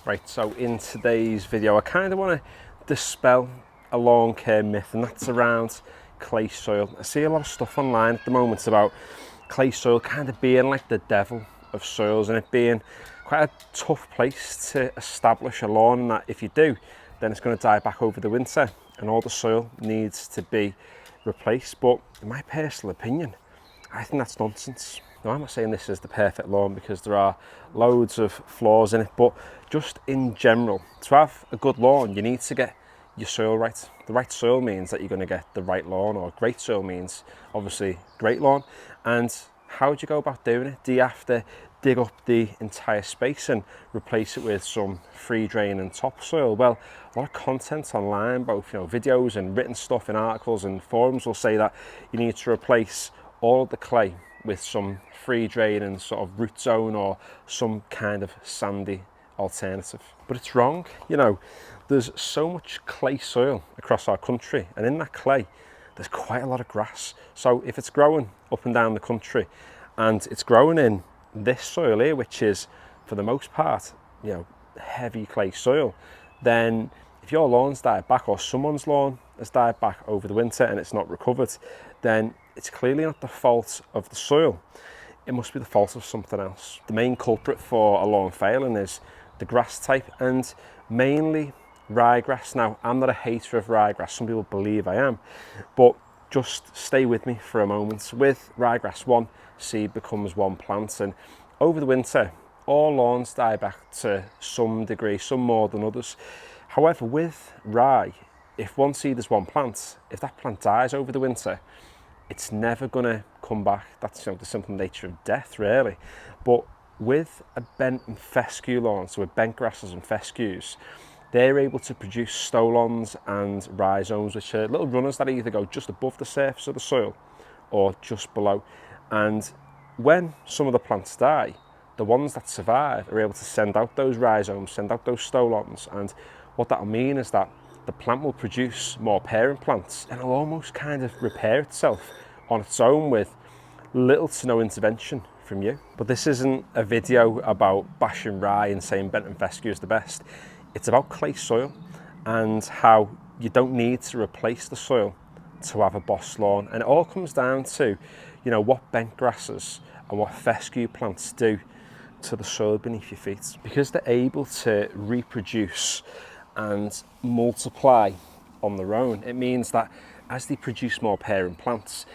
Right, so in today's video, I kind of want to dispel a long-term myth, and that's around clay soil. I see a lot of stuff online at the moment about clay soil kind of being like the devil of soils and it being quite a tough place to establish a lawn, and that if you do, then it's going to die back over the winter and all the soil needs to be replaced. But in my personal opinion, I think that's nonsense. Now, I'm not saying this is the perfect lawn because there are loads of flaws in it, but just in general, to have a good lawn, you need to get your soil right. The right soil means that you're going to get the right lawn, or great soil means obviously great lawn. And how do you go about doing it? Do you have to dig up the entire space and replace it with some free drain and topsoil? Well, a lot of content online, both videos and written stuff in articles and forums, will say that you need to replace all of the clay with some free drain and sort of root zone or some kind of sandy alternative. But it's wrong. There's so much clay soil across our country, and in that clay there's quite a lot of grass. So if it's growing up and down the country and it's growing in this soil here, which is for the most part heavy clay soil, then if your lawn's died back, or someone's lawn has died back over the winter and it's not recovered, then it's clearly not the fault of the soil. It must be the fault of something else. The main culprit for a lawn failing is the grass type, and mainly ryegrass. Now, I'm not a hater of ryegrass. Some people believe I am, but just stay with me for a moment. With ryegrass, one seed becomes one plant, and over the winter, all lawns die back to some degree, some more than others. However, with rye, if one seed is one plant, if that plant dies over the winter, it's never going to come back. That's the simple nature of death, really. But with a bent and fescue lawn, so with bent grasses and fescues, they're able to produce stolons and rhizomes, which are little runners that either go just above the surface of the soil or just below. And when some of the plants die, the ones that survive are able to send out those rhizomes, send out those stolons, and what that'll mean is that the plant will produce more parent plants and it'll almost kind of repair itself on its own with little to no intervention from you. But this isn't a video about bashing rye and saying bent and fescue is the best. It's about clay soil and how you don't need to replace the soil to have a boss lawn. And it all comes down to, what bent grasses and what fescue plants do to the soil beneath your feet. Because they're able to reproduce and multiply on their own, it means that as they produce more parent plants,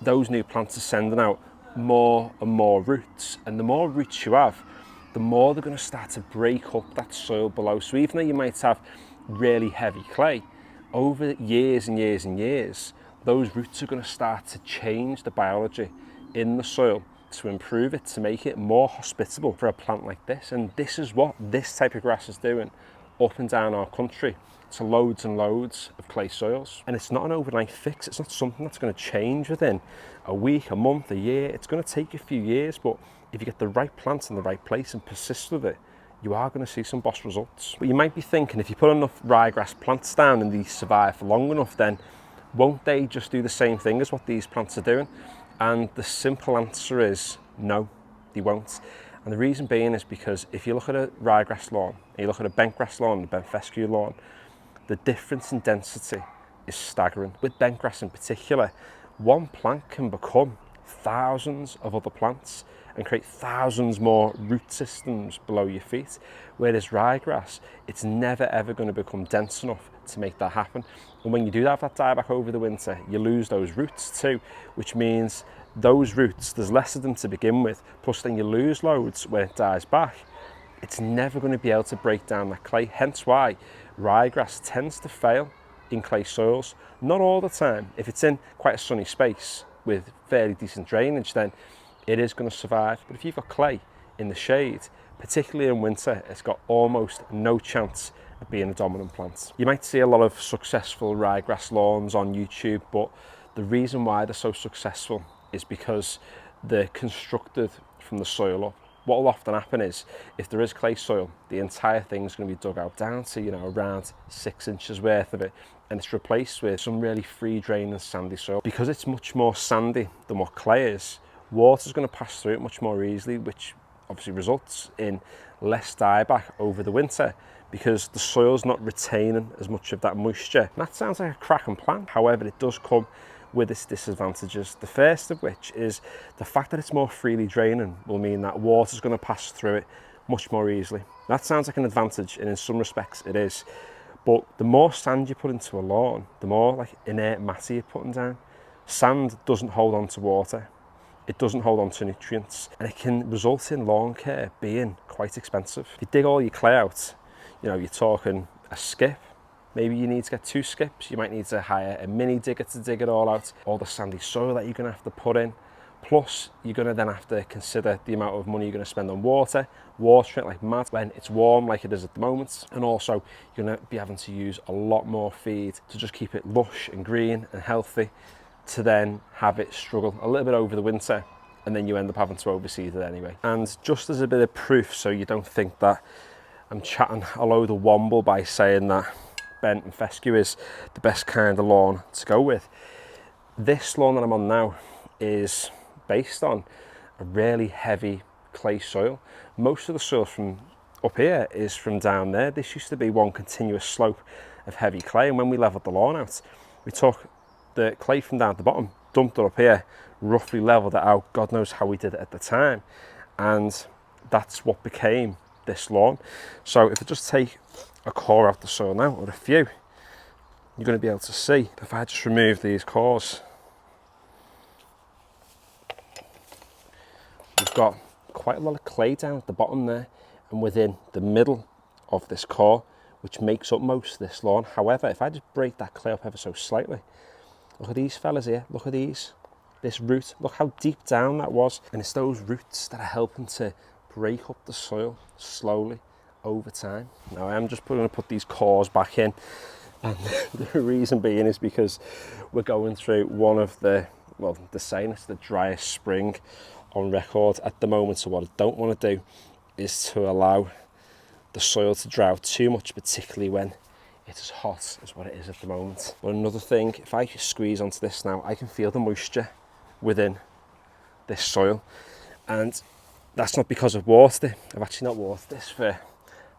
those new plants are sending out more and more roots, and the more roots you have, the more they're going to start to break up that soil below. So even though you might have really heavy clay, over years and years and years, those roots are going to start to change the biology in the soil to improve it, to make it more hospitable for a plant like this. And this is what this type of grass is doing up and down our country to loads and loads of clay soils. And it's not an overnight fix. It's not something that's going to change within a week, a month, a year. It's going to take a few years, but if you get the right plants in the right place and persist with it, you are going to see some boss results. But you might be thinking, if you put enough ryegrass plants down and these survive for long enough, then won't they just do the same thing as what these plants are doing? And the simple answer is no, they won't. And the reason being is because if you look at a ryegrass lawn and you look at a bentgrass lawn and a bent fescue lawn, the difference in density is staggering. With bentgrass in particular, one plant can become thousands of other plants and create thousands more root systems below your feet. Whereas ryegrass, it's never ever going to become dense enough to make that happen. And when you do have that dieback over the winter, you lose those roots too, which means those roots, there's less of them to begin with, plus then you lose loads when it dies back. It's never going to be able to break down that clay, hence why ryegrass tends to fail in clay soils. Not all the time. If it's in quite a sunny space with fairly decent drainage, then it is going to survive. But if you've got clay in the shade, particularly in winter, it's got almost no chance of being a dominant plant. You might see a lot of successful ryegrass lawns on YouTube, but the reason why they're so successful is because they're constructed from the soil up. What will often happen is, if there is clay soil, the entire thing's going to be dug out down to, around 6 inches worth of it, and it's replaced with some really free drain and sandy soil. Because it's much more sandy than what clay is, water's going to pass through it much more easily, which obviously results in less dieback over the winter because the soil's not retaining as much of that moisture. And that sounds like a cracking plan. However, it does come with its disadvantages. The first of which is the fact that it's more freely draining will mean that water's going to pass through it much more easily. That sounds like an advantage, and in some respects it is. But the more sand you put into a lawn, the more like inert matter you're putting down. Sand doesn't hold on to water. It doesn't hold on to nutrients, and it can result in lawn care being quite expensive. If you dig all your clay out, you know, you're talking a skip. Maybe you need to get 2 skips. You might need to hire a mini digger to dig it all out. All the sandy soil that you're going to have to put in. Plus, you're going to then have to consider the amount of money you're going to spend on water, watering it like mad when it's warm like it is at the moment. And also, you're going to be having to use a lot more feed to just keep it lush and green and healthy, to then have it struggle a little bit over the winter, and then you end up having to overseed it anyway. And just as a bit of proof, so you don't think that I'm chatting a load of womble by saying that bent and fescue is the best kind of lawn to go with. This lawn that I'm on now is based on a really heavy clay soil. Most of the soil from up here is from down there. This used to be one continuous slope of heavy clay, and when we leveled the lawn out, we took the clay from down at the bottom, dumped it up here, roughly leveled it out. God knows how we did it at the time, and that's what became this lawn. So if I just take a core out the soil now, or a few, you're going to be able to see, if I just remove these cores, we've got quite a lot of clay down at the bottom there and within the middle of this core, which makes up most of this lawn. However, if I just break that clay up ever so slightly, look at these fellas here, look at these, this root, look how deep down that was. And it's those roots that are helping to break up the soil slowly over time. Now I am just going to put these cores back in, and the reason being is because we're going through one of the, well, they're saying it's the driest spring on record at the moment. So what I don't want to do is to allow the soil to dry out too much, particularly when it's as hot as what it is at the moment. But another thing, if I squeeze onto this now, I can feel the moisture within this soil, and that's not because I've watered it. I've actually not watered this for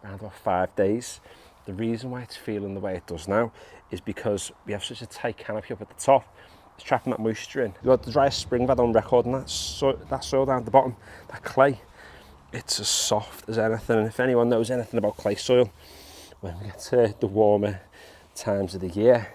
around about 5 days. The reason why it's feeling the way it does now is because we have such a tight canopy up at the top. It's trapping that moisture in. You've got the driest spring we've had on record, and that soil down at the bottom, that clay, it's as soft as anything. And if anyone knows anything about clay soil, when we get to the warmer times of the year,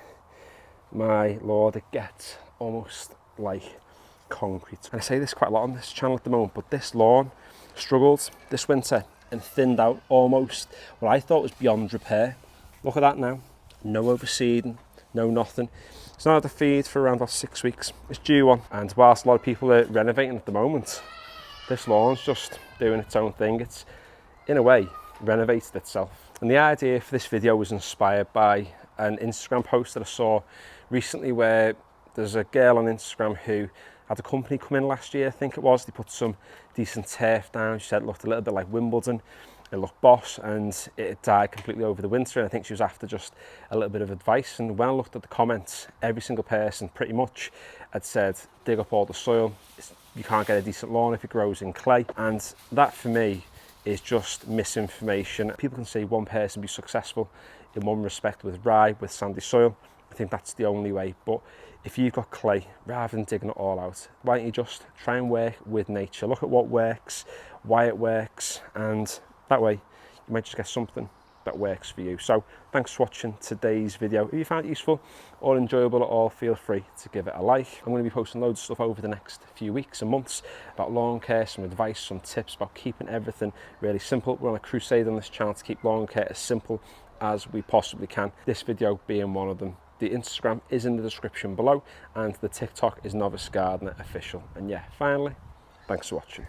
my lord, it gets almost like concrete. And I say this quite a lot on this channel at the moment, but this lawn struggled this winter and thinned out almost what I thought was beyond repair. Look at that now, no overseeding, no nothing. It's not had to feed for around about 6 weeks. It's due one, and whilst a lot of people are renovating at the moment, this lawn's just doing its own thing. It's, in a way, renovated itself. And the idea for this video was inspired by an Instagram post that I saw recently, where there's a girl on Instagram who had a company come in last year, I think it was. They put some decent turf down. She said it looked a little bit like Wimbledon. It looked boss, and it died completely over the winter. And I think she was after just a little bit of advice. And when I looked at the comments, every single person pretty much had said, dig up all the soil. You can't get a decent lawn if it grows in clay. And that for me is just misinformation. People can see one person be successful in one respect with rye, with sandy soil. I think that's the only way. But if you've got clay, rather than digging it all out, why don't you just try and work with nature? Look at what works, why it works, and that way you might just get something that works for you. So thanks for watching today's video. If you found it useful or enjoyable at all, feel free to give it a like. I'm going to be posting loads of stuff over the next few weeks and months about lawn care, some advice, some tips about keeping everything really simple. We're on a crusade on this channel to keep lawn care as simple as we possibly can, this video being one of them. The Instagram is in the description below, and the TikTok is Novice Gardener Official. And yeah, finally, thanks for watching.